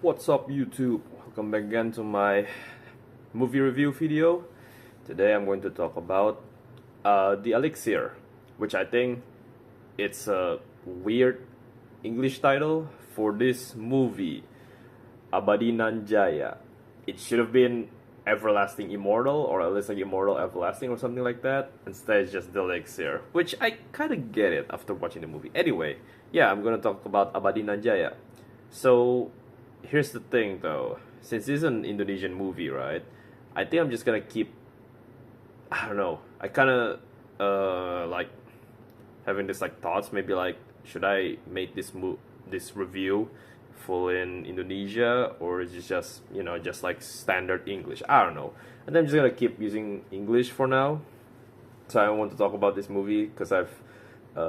What's up YouTube? Welcome back again to my movie review video. Today I'm going to talk about the Elixir, which I think it's a weird English title for this movie, Abadi Nan Jaya. It should have been Everlasting Immortal, or at least like Immortal Everlasting or something like that. Instead it's just the Elixir, which I kind of get it after watching the movie. Anyway, yeah, I'm gonna talk about Abadi Nan Jaya. So here's the thing though, since this is an Indonesian movie, right? I think I'm just gonna keep, I don't know, I kind of like having this like thoughts, maybe like should I make this review full in Indonesia, or is it just, just like standard English? I don't know. And I'm just gonna keep using English for now. So I want to talk about this movie because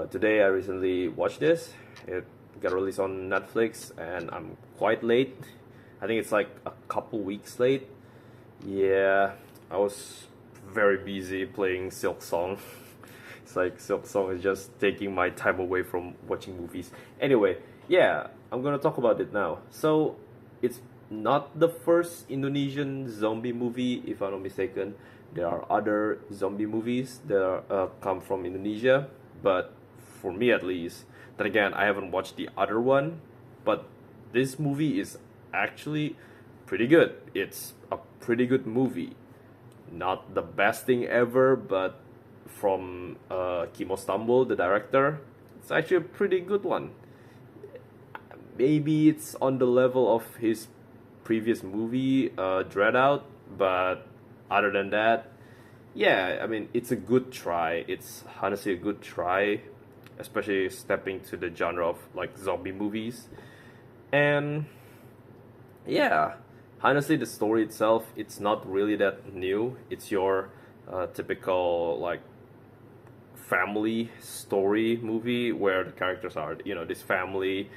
today I recently watched this. It got released on Netflix and I'm quite late. I think it's like a couple weeks late. Yeah, I was very busy playing Silk Song. It's like Silk Song is just taking my time away from watching movies. Anyway, yeah, I'm gonna talk about it now. So it's not the first Indonesian zombie movie, if I'm not mistaken. There are other zombie movies that come from Indonesia, but for me at least, then again, I haven't watched the other one, but this movie is actually pretty good. It's a pretty good movie. Not the best thing ever, but from Kimo Stambul, the director, it's actually a pretty good one. Maybe it's on the level of his previous movie, Dread Out, but other than that, yeah, I mean, it's a good try. It's honestly a good try, especially stepping to the genre of like zombie movies. And yeah, honestly, the story itself, it's not really that new. It's your typical like family story movie where the characters are, this family,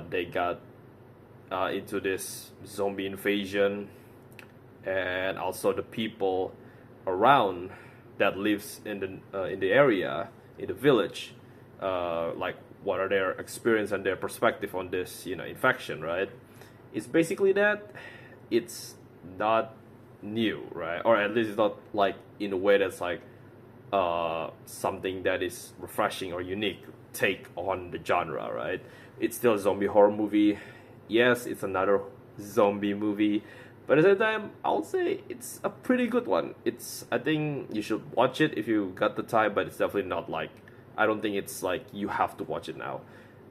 they got into this zombie invasion, and also the people around that lives in the area, in the village, like what are their experience and their perspective on this infection, right? It's basically that. It's not new, right? Or at least it's not like in a way that's like something that is refreshing or unique take on the genre, right? It's still a zombie horror movie. Yes, it's another zombie movie, but at the same time, I'll say it's a pretty good one. I think you should watch it if you got the time, but it's definitely not like, I don't think it's like you have to watch it now.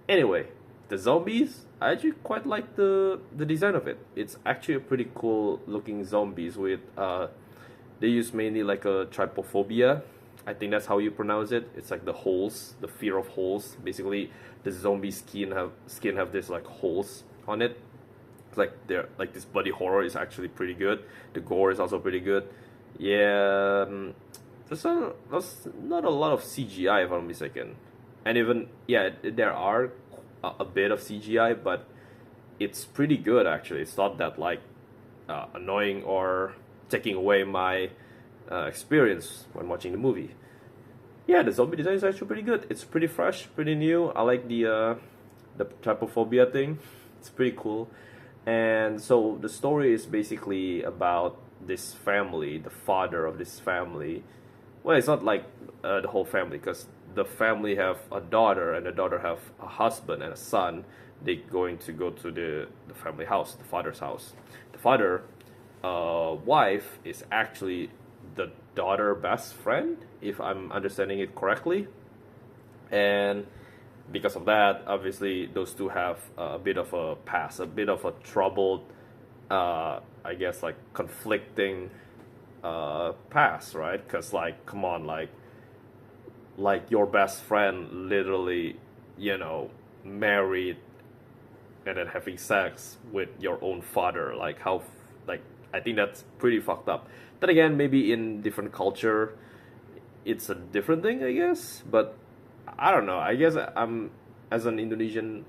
Anyway, the zombies, I actually quite like the design of it. It's actually a pretty cool looking zombies with they use mainly like a trypophobia. I think that's how you pronounce it. It's like the holes, the fear of holes. Basically, the zombie skin have this like holes on it. It's like they're like this body horror is actually pretty good. The gore is also pretty good. Yeah, there's not a lot of CGI if I'm not mistaken, and even yeah, there are a bit of CGI, but it's pretty good actually. It's not that like annoying or taking away my experience when watching the movie. Yeah, the zombie design is actually pretty good. It's pretty fresh, pretty new. I like the trypophobia thing. It's pretty cool. And so the story is basically about this family, the father of this family. Well, it's not like the whole family, because the family have a daughter and the daughter have a husband and a son. They going to go to the family house, the father's house. The father wife is actually the daughter best friend, if I'm understanding it correctly. And because of that, obviously those two have a bit of a past, a bit of a troubled, I guess like conflicting past, right? Because like, come on, like your best friend literally, married and then having sex with your own father. Like how, like I think that's pretty fucked up. Then again, maybe in different culture, it's a different thing, I guess. But I don't know. I guess I'm as an Indonesian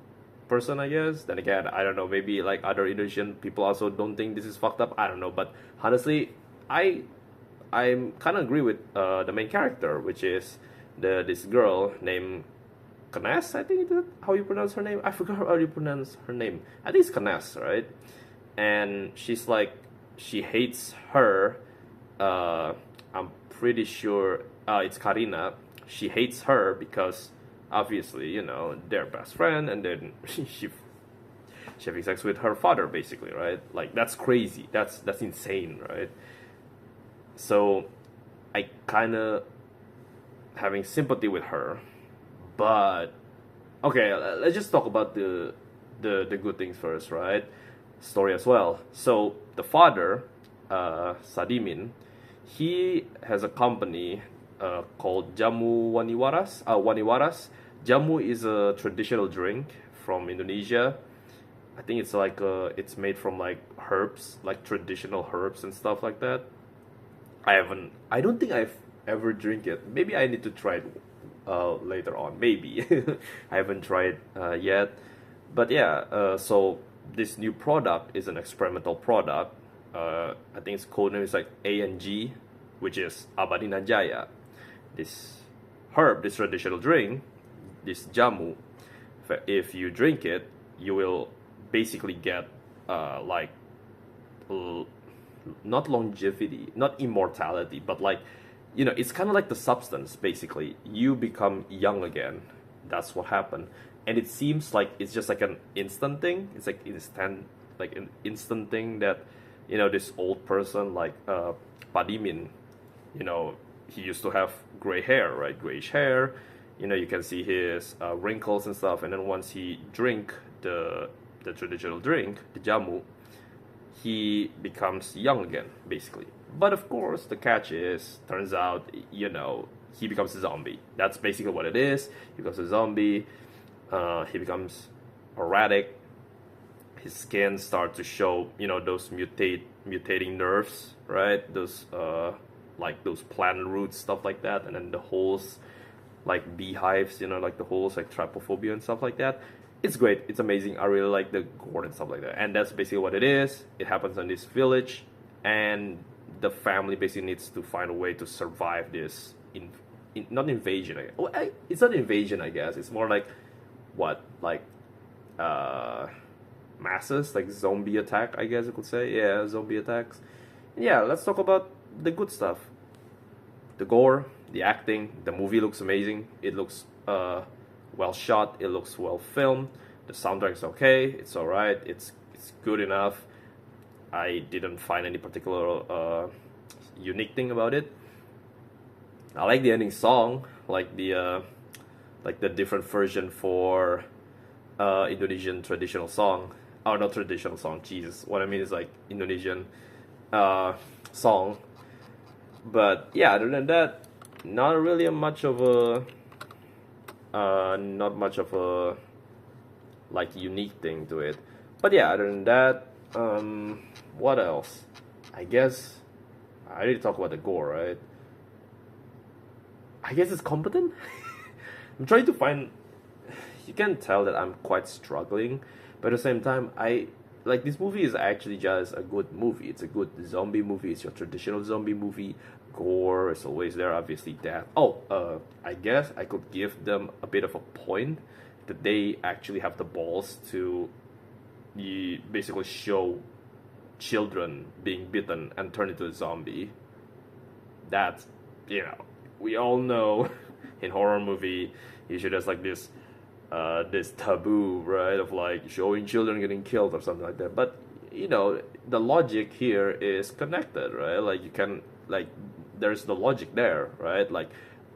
person, I guess. Then again, I don't know. Maybe like other Indonesian people also don't think this is fucked up. I don't know. But honestly, I'm kind of agree with the main character, which is this girl named Canes, I think is how you pronounce her name. I forgot how you pronounce her name. I think it's Canes, right? And she's like, she hates her. I'm pretty sure it's Karina. She hates her because obviously, you know, they're best friend, and then she having sex with her father, basically, right? Like that's crazy. That's insane, right? So I kind of having sympathy with her, but okay, let's just talk about the good things first, right? Story as well. So the father, Sadimin, he has a company called Jamu Waniwaras. Waniwaras. Jamu is a traditional drink from Indonesia. I think it's like it's made from like herbs, like traditional herbs and stuff like that. I don't think I've ever drink it. Maybe I need to try it later on. Maybe I haven't tried yet. But yeah, so this new product is an experimental product. I think its code name is like ANG, which is Abadi Nan Jaya. This herb, this traditional drink, this jamu, if you drink it, you will basically get like not longevity, not immortality, but like, you know, it's kind of like the substance. Basically, you become young again. That's what happened, and it seems like it's just like an instant thing. It's like like an instant thing that, you know, this old person like Padimin, you know, he used to have gray hair, right? Grayish hair. You know, you can see his wrinkles and stuff. And then once he drink the traditional drink, the jamu, he becomes young again, basically. But of course, the catch is, turns out, you know, he becomes a zombie. That's basically what it is. He becomes a zombie. He becomes erratic. His skin starts to show, you know, those mutating nerves, right? Those like those plant roots, stuff like that, and then the holes, like beehives, you know, like the holes, like trypophobia and stuff like that. It's great. It's amazing. I really like the gore and stuff like that. And that's basically what it is. It happens in this village, and the family basically needs to find a way to survive this not invasion. It's not invasion, I guess. It's more like what, like masses, like zombie attack, I guess you could say. Yeah, zombie attacks. And yeah, let's talk about the good stuff. The gore, the acting, the movie looks amazing. It looks well shot. It looks well filmed. The soundtrack is okay. It's alright. It's good enough. I didn't find any particular unique thing about it. I like the ending song, like the different version for Indonesian traditional song. Oh, not traditional song. Jesus, what I mean is like Indonesian song. But yeah, other than that, not really much of a not much of a like unique thing to it. But yeah, other than that, what else? I guess I already talked about the gore, right? I guess it's competent. I'm trying to find. You can tell that I'm quite struggling, but at the same time, I like this movie is actually just a good movie. It's a good zombie movie. It's your traditional zombie movie. Gore is always there, obviously. Death. Oh, I guess I could give them a bit of a point that they actually have the balls to basically show children being bitten and turn into a zombie. That's, you know, we all know in horror movie usually there's like this taboo, right, of like showing children getting killed or something like that. But you know, the logic here is connected, right? Like you can, like, there's the logic there, right? Like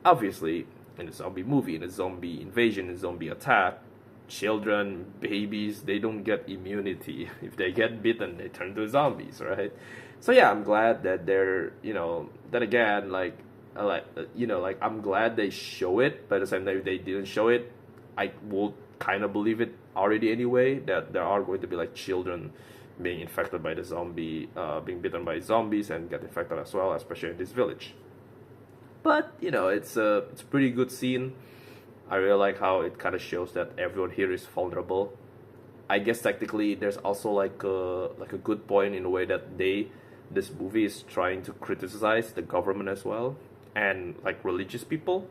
obviously in a zombie movie, in a zombie invasion, in a zombie attack, children, babies, they don't get immunity. If they get bitten, they turn to zombies, right? So yeah, I'm glad that they're, you know, then again, like you know, like I'm glad they show it, but at the same time, if they didn't show it, I will kind of believe it already anyway, that there are going to be like children being infected by the zombie, being bitten by zombies and get infected as well, especially in this village. But you know, it's a pretty good scene. I really like how it kind of shows that everyone here is vulnerable. I guess technically there's also like a good point in a way that this movie is trying to criticize the government as well, and like religious people.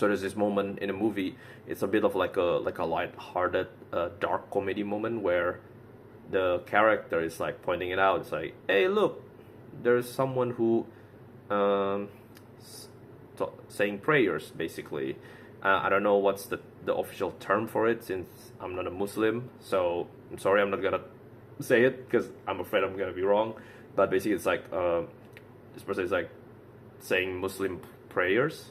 So there's this moment in a movie. It's a bit of like a light-hearted, dark comedy moment where the character is like pointing it out. It's like, hey, look, there's someone who um, saying prayers basically. I don't know what's the official term for it since I'm not a Muslim. So I'm sorry, I'm not gonna say it because I'm afraid I'm gonna be wrong. But basically, it's like this person is like saying Muslim prayers,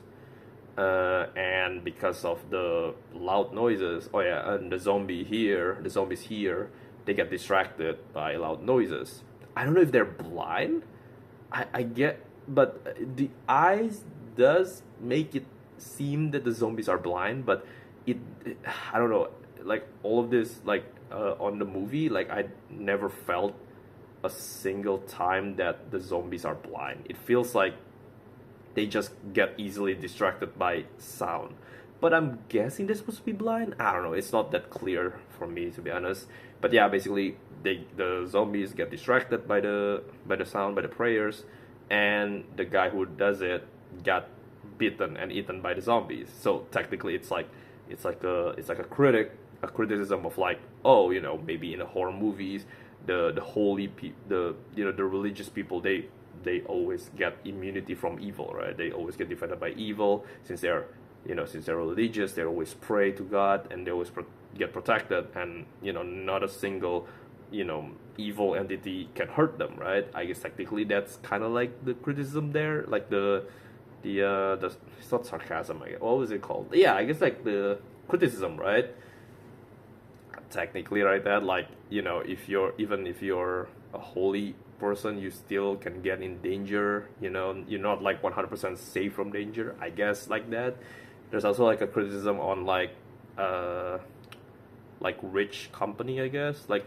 and because of the loud noises, oh yeah, and the zombies here, they get distracted by loud noises. I don't know if they're blind. I get, but the eyes does make it seem that the zombies are blind, but I don't know, like all of this, like on the movie, like I never felt a single time that the zombies are blind. It feels like they just get easily distracted by sound. But I'm guessing they're supposed to be blind. I don't know. It's not that clear for me, to be honest. But yeah, basically, the zombies get distracted by the sound, by the prayers, and the guy who does it got bitten and eaten by the zombies. So technically, it's like a criticism of like, oh, you know, maybe in the horror movies, the the religious people, they always get immunity from evil, right? They always get defended by evil since they're religious. They always pray to God and they always get protected, and not a single evil entity can hurt them, right? I guess technically that's kind of like the criticism there, like the it's not sarcasm, I guess. What was it called? Yeah, I guess like the criticism, right? Technically, right? That like if you're a holy person, you still can get in danger. You're not like 100% safe from danger, I guess, like that. There's also like a criticism on like rich company, I guess, like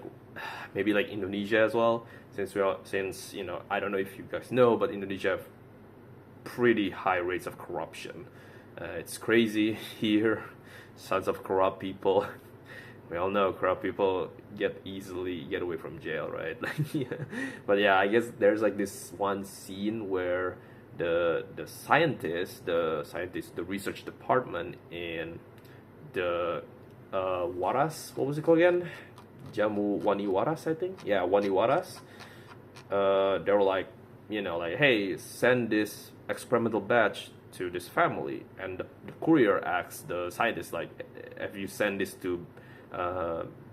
maybe like Indonesia as well, since I don't know if you guys know, but Indonesia have pretty high rates of corruption. It's crazy here. Sons of corrupt people. We all know corrupt people easily get away from jail, right? Like, yeah. But yeah, I guess there's like this one scene where the research department in the Waras, what was it called again? Jamu Wani Waras, I think. Yeah, Wani Waras. They were like, like, hey, send this experimental batch to this family, and the courier asks the scientist like, have you sent this to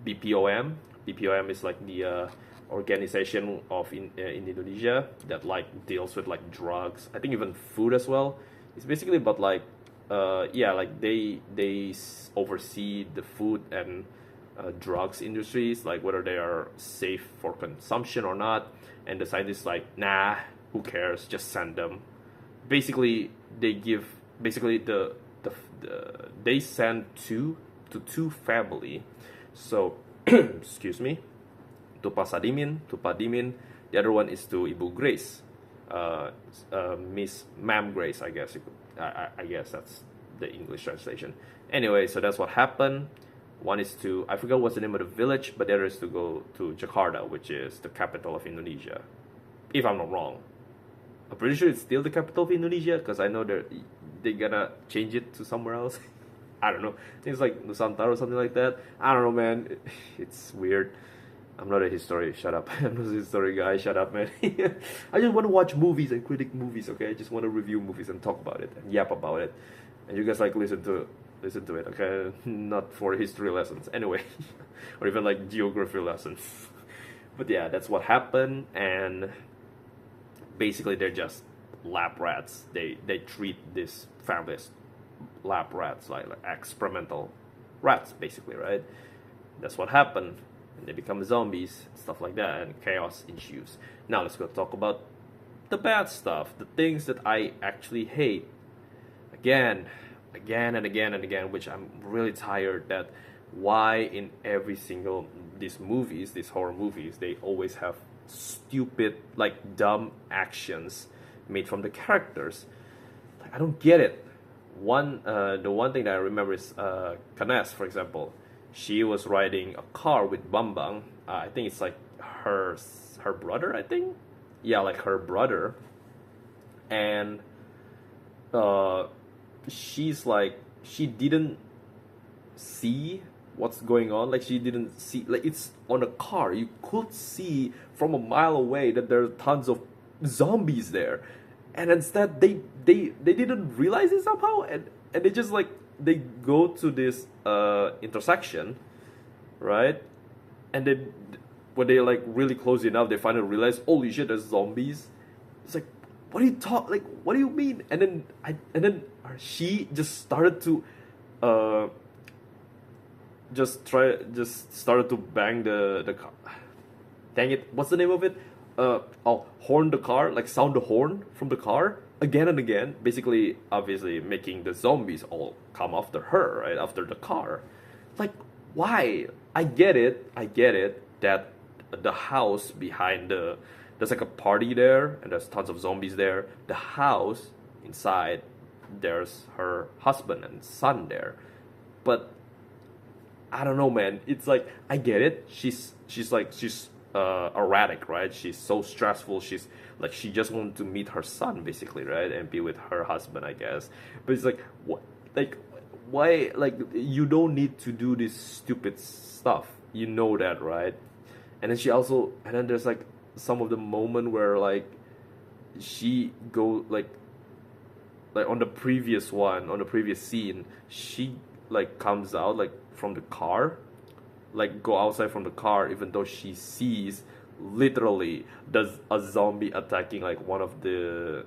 BPOM? BPOM is like the organization in Indonesia that like deals with like drugs, I think even food as well. It's basically about like like they oversee the food and drugs industries, like whether they are safe for consumption or not. And the scientists like, nah, who cares, just send them. Basically they send two family. So excuse me, to Padimin. The other one is to Ibu Grace, Miss Ma'am Grace, I guess. I guess that's the English translation. Anyway, so that's what happened. One is to, I forgot what's the name of the village, but the other is to go to Jakarta, which is the capital of Indonesia, if I'm not wrong. I'm pretty sure it's still the capital of Indonesia, because I know they're gonna change it to somewhere else. I don't know. I think it's like Nusantara or something like that. I don't know, man. It's weird. I'm not a historian. Shut up. I'm not a history guy. Shut up, man. I just want to watch movies and critic movies, okay? I just want to review movies and talk about it and yap about it. And you guys like listen to it, okay? Not for history lessons. Anyway. Or even like geography lessons. But yeah, that's what happened. And basically they're just lab rats. They treat this family as lab rats, like experimental rats, basically, right? That's what happened. And they become zombies, stuff like that, and chaos ensues. Now let's go talk about the bad stuff, the things that I actually hate. Again and again, which I'm really tired that why in every single these horror movies, they always have stupid, like dumb actions made from the characters. Like, I don't get it. The one thing that I remember is Kanes, for example. She was riding a car with Bambang. I think it's like her brother, I think. Yeah, like her brother. And she's like, she didn't see what's going on. Like, she didn't see, like, it's on a car. You could see from a mile away that there are tons of zombies there, and instead they didn't realize it somehow, and they just like, they go to this intersection, right? And then when they like really close enough, they finally realize, holy shit, there's zombies. It's like, what do you talk, like, what do you mean? And then she just started to just started to bang the car. Dang it, what's the name of it? Horn the car, like sound the horn from the car again and again, basically, obviously making the zombies all come after her, right, after the car. Like, why? I get it that the house behind there's like a party there, and there's tons of zombies there. The house inside, there's her husband and son there, but I don't know, man. It's like, I get it. She's erratic, right? She's so stressful. She's like, she just wanted to meet her son, basically, right, and be with her husband, I guess. But it's like, what? Like, why? Like, you don't need to do this stupid stuff. You know that, right? And then she also, and then there's like some of the moment where like she go like on the previous scene, she like comes out like from the car, like go outside from the car, even though she sees literally there's a zombie attacking like one of the,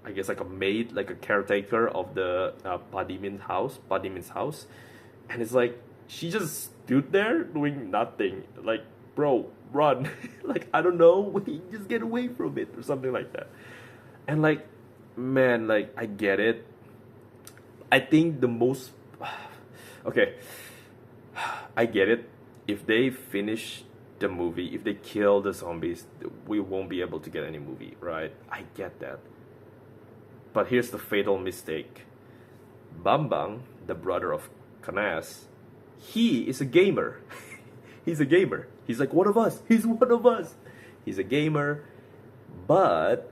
I guess like a maid, like a caretaker of the Padimin's house, and it's like she just stood there doing nothing. Like, bro, run! Like, I don't know, just get away from it or something like that. And like, man, like, I get it. I think the most okay, I get it. If they finish the movie, if they kill the zombies, we won't be able to get any movie, right? I get that. But here's the fatal mistake. Bambang, the brother of Kanas, he is a gamer. He's a gamer. He's like one of us. He's one of us. He's a gamer, but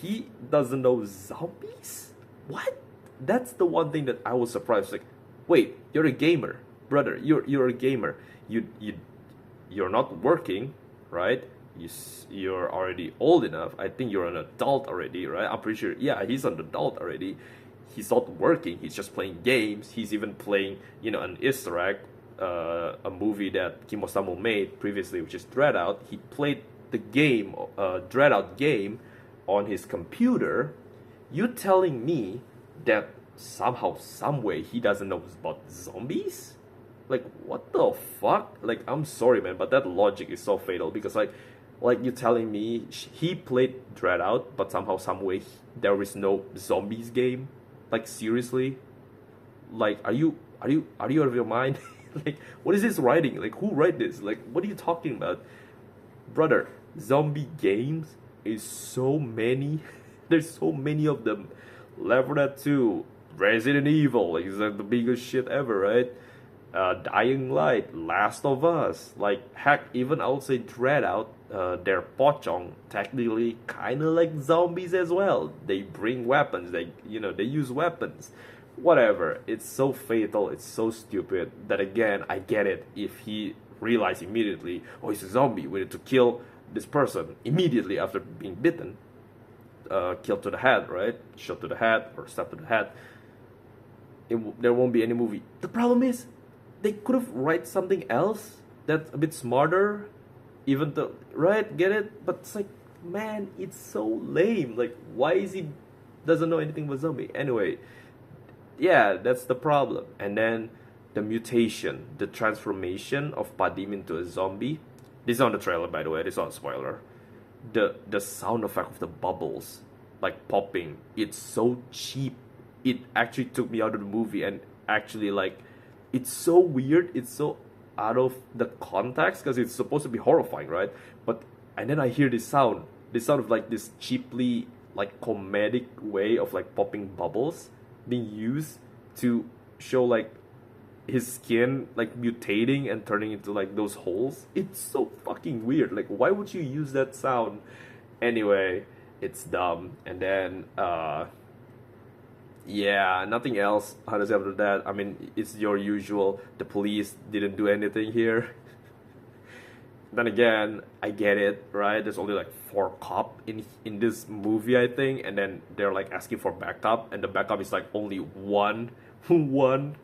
he doesn't know zombies? What? That's the one thing that I was surprised. Like, wait, you're a gamer, brother. You're a gamer. You're not working, right? You're already old enough. I think you're an adult already, right? I'm pretty sure. Yeah, he's an adult already. He's not working. He's just playing games. He's even playing, an Easter egg, a movie that Kim Osamu made previously, which is Dread Out. He played the game, Dread Out game, on his computer. You telling me that somehow, some way, he doesn't know about zombies? Like, what the fuck? Like, I'm sorry, man, but that logic is so fatal, because like you're telling me he played Dread Out, but somehow, some way, there is no zombies game? Like, seriously? Like, are you out of your mind? Like, what is this writing? Like, who write this? Like, what are you talking about? Brother, zombie games is so many. There's so many of them. Left 4 Dead 2, Resident Evil, like, it's like the biggest shit ever, right? Dying Light, Last of Us, like, heck, even I would say Dread Out, their pocong, technically kind of like zombies as well. They bring weapons, they use weapons. Whatever, it's so fatal, it's so stupid, that again, I get it. If he realized immediately, oh, he's a zombie, we need to kill this person immediately after being bitten, kill to the head, right? Shot to the head, or stab to the head, there won't be any movie. The problem is, they could have write something else that's a bit smarter, even though, right? Get it? But it's like, man, it's so lame. Like, why is he doesn't know anything about zombie? Anyway, yeah, that's the problem. And then the mutation, the transformation of Padim into a zombie. This is on the trailer, by the way. This is not a spoiler. The sound effect of the bubbles, like popping, it's so cheap. It actually took me out of the movie, and actually, like, it's so weird. It's so out of the context, because it's supposed to be horrifying, right? And then I hear this sound of like this cheaply, like, comedic way of like popping bubbles being used to show like his skin like mutating and turning into like those holes. It's so fucking weird. Like, why would you use that sound? Anyway, it's dumb. And then Yeah, nothing else. Honestly, after that, I mean, it's your usual. The police didn't do anything here. Then again, I get it, right? There's only like four cop in this movie, I think, and then they're like asking for backup, and the backup is like only one, one,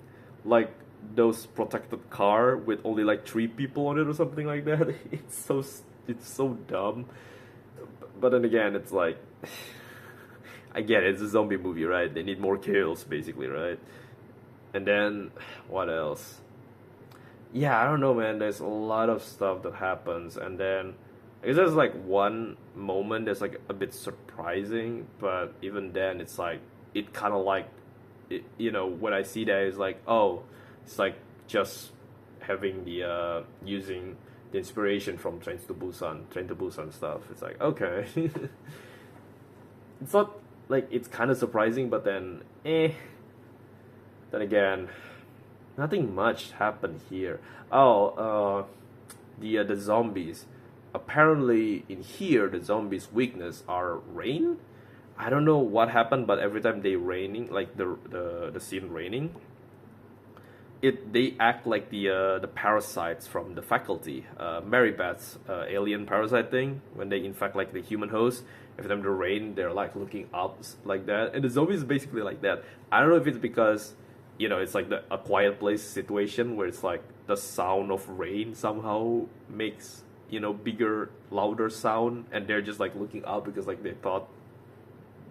like those protected car with only like three people on it or something like that. It's so dumb. But then again, it's like I get it. It's a zombie movie, right? They need more kills, basically, right? And then what else? Yeah, I don't know, man. There's a lot of stuff that happens, and then I guess there's like one moment that's like a bit surprising, but even then, it's like it kind of like, when I see that, it's like, oh, it's like just having the using the inspiration from Train to Busan stuff. It's like okay, it's not like it's kind of surprising, but then then again. Nothing much happened here. Oh, the zombies. Apparently, in here, the zombies' weakness are rain. I don't know what happened, but every time they raining, like the scene raining, they act like the parasites from the faculty, Mary Beth's alien parasite thing. When they infect like the human host, every time they rain, they're like looking up like that, and the zombies is basically like that. I don't know if it's because it's like a quiet place situation where it's like the sound of rain somehow makes bigger, louder sound, and they're just like looking up because like they thought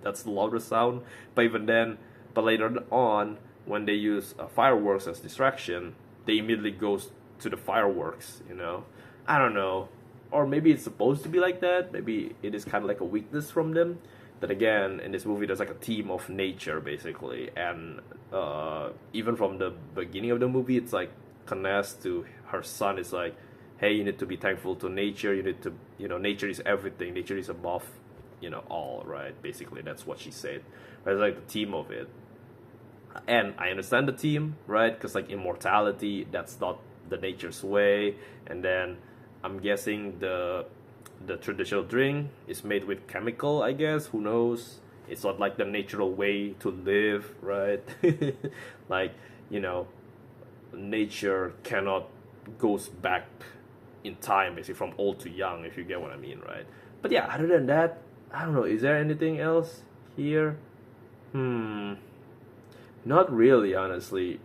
that's the louder sound. But even then, but later on, when they use fireworks as distraction, they immediately goes to the fireworks. I don't know, or maybe it's supposed to be like that. Maybe it is kind of like a weakness from them. Then again, in this movie, there's like a theme of nature basically, and even from the beginning of the movie, it's like Canes to her son is like, hey, you need to be thankful to nature. You need to, nature is everything. Nature is above, all, right? Basically, that's what she said. That's like the theme of it. And I understand the theme, right? Because like immortality, that's not the nature's way. And then I'm guessing the traditional drink is made with chemical, I guess. Who knows? It's not like the natural way to live, right? Like, nature cannot goes back in time, basically from old to young, if you get what I mean, right? But yeah, other than that, I don't know. Is there anything else here? Not really, honestly.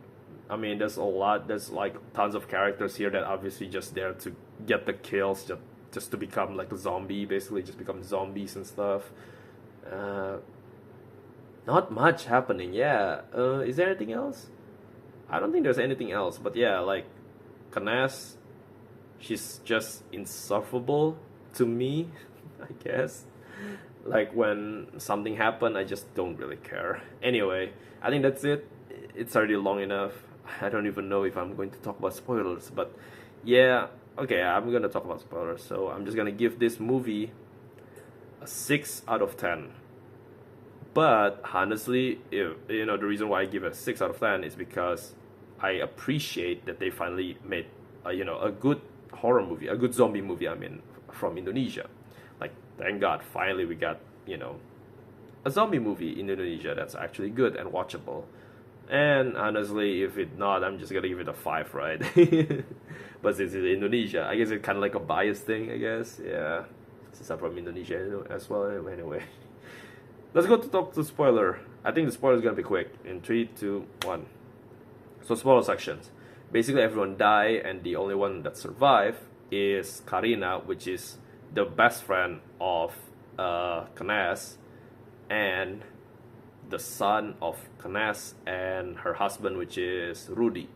I mean, there's a lot. There's like tons of characters here that obviously just there to get the kills, just to become like a zombie, basically just become zombies and stuff. Not much happening. Yeah. Is there anything else? I don't think there's anything else. But yeah, like Canes, she's just insufferable to me, I guess. Like when something happened, I just don't really care. Anyway, I think that's it. It's already long enough. I don't even know if I'm going to talk about spoilers, but yeah, okay, I'm gonna talk about spoilers. So I'm just gonna give this movie a 6 out of 10. But honestly, if the reason why I give it a 6 out of 10 is because I appreciate that they finally made a good horror movie, a good zombie movie. I mean, from Indonesia. Like, thank God, finally we got a zombie movie in Indonesia that's actually good and watchable. And honestly, if it not, I'm just gonna give it a 5, right? But since it's Indonesia, I guess it's kind of like a bias thing, I guess. Yeah, since I'm from Indonesia as well. Anyway, let's go to talk to spoiler. I think the spoiler is gonna be quick. In 3, 2, 1. So spoiler sections. Basically, everyone die, and the only one that survive is Karina, which is the best friend of Canes, and the son of Canes and her husband, which is Rudy,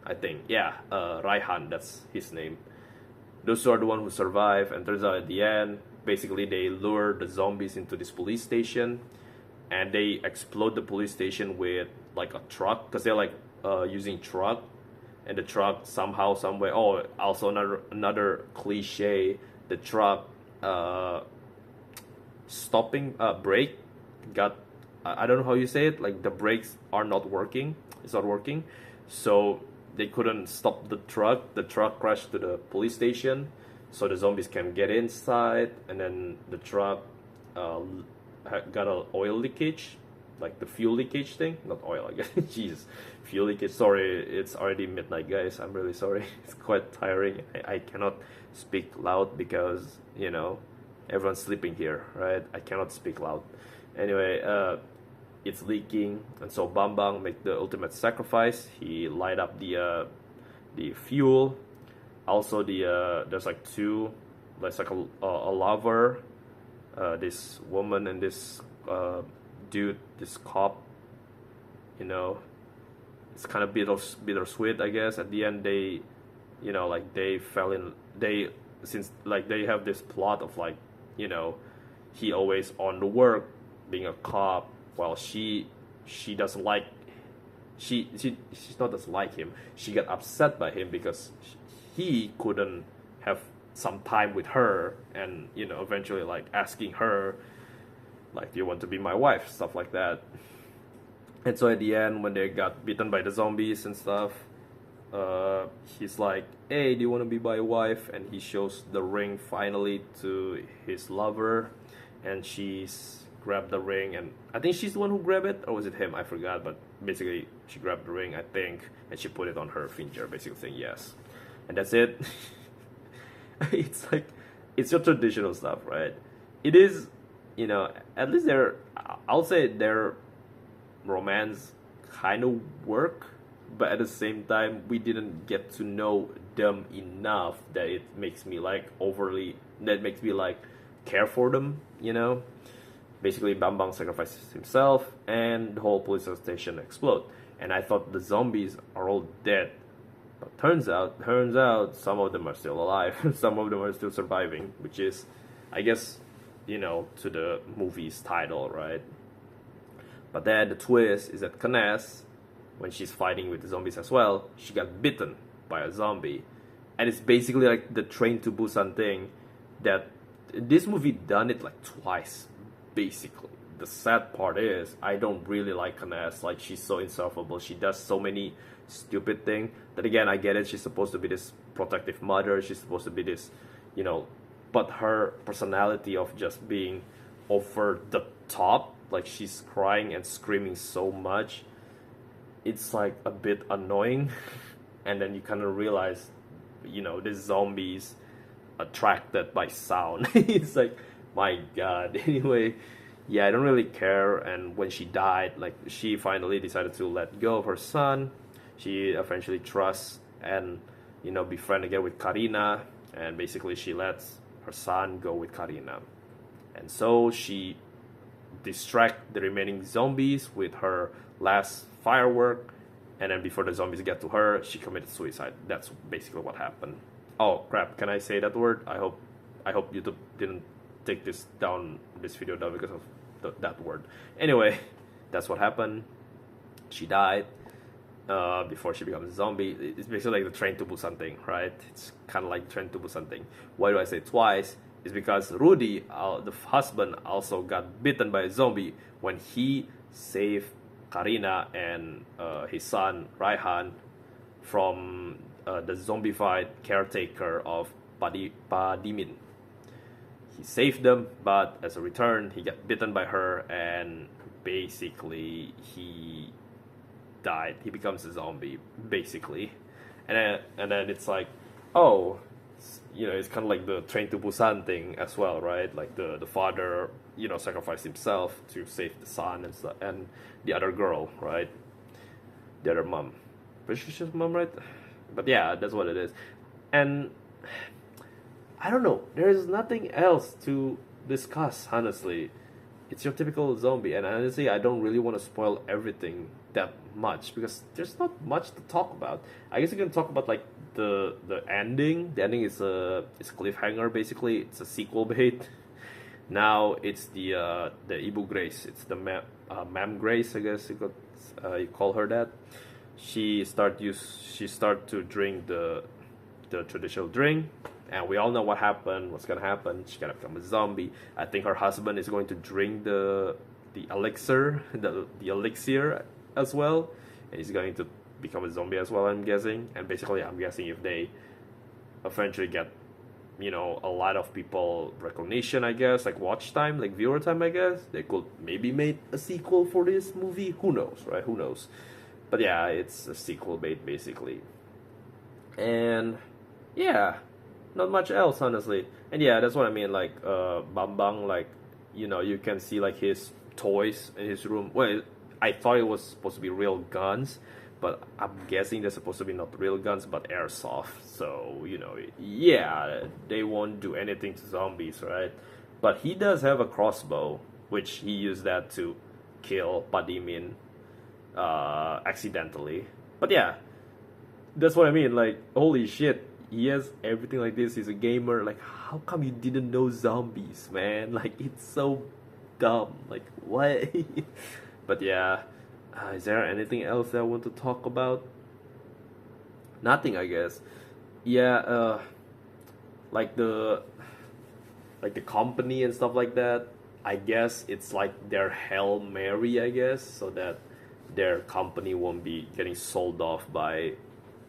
I think. Yeah, Raihan, that's his name. Those are the ones who survive, and turns out at the end, basically they lure the zombies into this police station, and they explode the police station with like a truck, because they're like using truck, and the truck somehow, somewhere. Oh, also another cliche, the truck stopping brake got, I don't know how you say it, like the brakes are not working. It's not working, so they couldn't stop the truck. The truck crashed to the police station, so the zombies can get inside, and then the truck got an oil leakage, like the fuel leakage thing, not oil, I guess. Jesus, fuel leakage. Sorry, it's already midnight, guys. I'm really sorry. It's quite tiring. I cannot speak loud because, you know, everyone's sleeping here, right? I cannot speak loud. Anyway, it's leaking, and so Bambang make the ultimate sacrifice. He light up the fuel. Also, there's like two, there's like a lover, this woman and this dude, this cop. You know, it's kind of bittersweet, I guess. At the end, they, you know, like they fell in. They since like they have this plot of like, you know, he always on the work being a cop, while she doesn't like. She's not doesn't like him. She got upset by him because he couldn't have some time with her, and you know, eventually like asking her, like, do you want to be my wife, stuff like that. And so at the end, when they got bitten by the zombies and stuff, he's like, hey, do you want to be my wife? And he shows the ring finally to his lover, and she's grabbed the ring, and I think she's the one who grabbed it, or was it him? I forgot, but basically she grabbed the ring, I think, and she put it on her finger, basically saying yes. And that's it. It's like, it's your traditional stuff, right? It is, you know, at least I'll say their romance kind of work, but at the same time, we didn't get to know them enough that it makes me like care for them, you know? Basically, Bambang sacrifices himself, and the whole police station explodes. And I thought the zombies are all dead, but turns out, some of them are still alive. Some of them are still surviving, which is, I guess, you know, to the movie's title, right? But then the twist is that Knes, when she's fighting with the zombies as well, she got bitten by a zombie, and it's basically like the Train to Busan thing. That this movie done it like twice. Basically, the sad part is I don't really like Knes. Like, she's so insufferable. She does so many stupid things. That again, I get it. She's supposed to be this protective mother. She's supposed to be this, you know, but her personality of just being over the top, like she's crying and screaming so much, it's like a bit annoying. And then you kind of realize, you know, these zombies attracted by sound. It's like, my god. Anyway, yeah, I don't really care. And when she died, like, she finally decided to let go of her son. She eventually trusts and, you know, be friend again with Karina, and basically she lets her son go with Karina. And so she distract the remaining zombies with her last firework, and then before the zombies get to her, she committed suicide. That's basically what happened. Oh crap, can I say that word? I hope YouTube didn't take this video down because of that word. Anyway, that's what happened. She died before she becomes a zombie. It's basically like the Train to Busan thing, right? It's kind of like Train to Busan thing. Why do I say twice? It's because Rudy, the husband, also got bitten by a zombie when he saved Karina and his son Raihan from the zombified caretaker of Padimin. He saved them, but as a return, he got bitten by her, and basically he died. He becomes a zombie, basically. And then it's like, oh, you know, it's kind of like the Train to Busan thing as well, right? Like the father, you know, sacrificed himself to save the son and stuff, and the other girl, right? The other mom. British mom, right? But yeah, that's what it is. And I don't know. There is nothing else to discuss, honestly. It's your typical zombie, and honestly, I don't really want to spoil everything that much because there's not much to talk about. I guess you can talk about like the ending. The ending is a cliffhanger, basically. It's a sequel bait. Now it's the Ibu Grace. It's the Ma'am Grace, I guess you call her that. She start to drink the traditional drink. And we all know what's gonna happen. She's gonna become a zombie. I think her husband is going to drink the elixir, the elixir as well, and he's going to become a zombie as well, I'm guessing. And basically, I'm guessing if they eventually get you know, a lot of people recognition, I guess, like watch time, like viewer time, I guess. They could maybe make a sequel for this movie. Who knows, right? Who knows? But yeah, it's a sequel bait basically. And yeah, not much else honestly. And yeah, that's what I mean. Like Bambang, like, you know, you can see like his toys in his room. Well, I thought it was supposed to be real guns, but I'm guessing they're supposed to be not real guns but airsoft. So, you know, yeah, they won't do anything to zombies, right? But he does have a crossbow, which he used that to kill Padimin accidentally. But yeah, that's what I mean. Like, holy shit, he has everything like this. He's a gamer. Like, how come you didn't know zombies, man? Like, it's so dumb. Like, what? But yeah, is there anything else that I want to talk about? Nothing, I guess. Yeah, like the company and stuff like that. I guess it's like their Hail Mary, I guess, so that their company won't be getting sold off by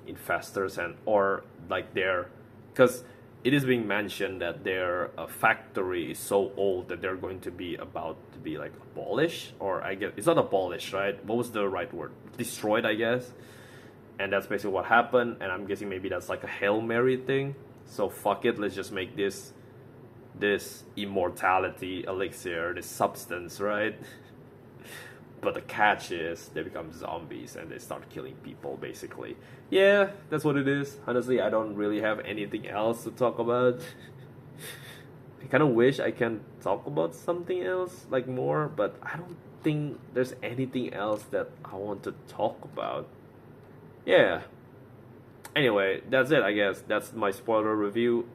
investors, and or like their, because it is being mentioned that their factory is so old that they're going to be about to be like abolished, or I guess it's not abolished, right? What was the right word? Destroyed, I guess. And that's basically what happened, and I'm guessing maybe that's like a Hail Mary thing. So fuck it, let's just make this immortality elixir, this substance, right? But the catch is they become zombies and they start killing people basically. Yeah, that's what it is. Honestly, I don't really have anything else to talk about. I kind of wish I can talk about something else, like more, but I don't think there's anything else that I want to talk about. Yeah. Anyway, that's it, I guess. That's my spoiler review.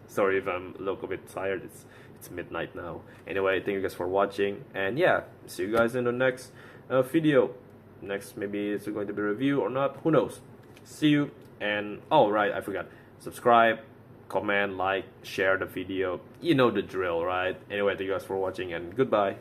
Sorry if I'm a little bit tired. It's midnight now. Anyway, thank you guys for watching, and yeah, see you guys in the next video. Next, maybe it's going to be a review or not, who knows. See you. And oh right, I forgot, subscribe, comment, like, share the video, you know the drill, right? Anyway, thank you guys for watching, and goodbye.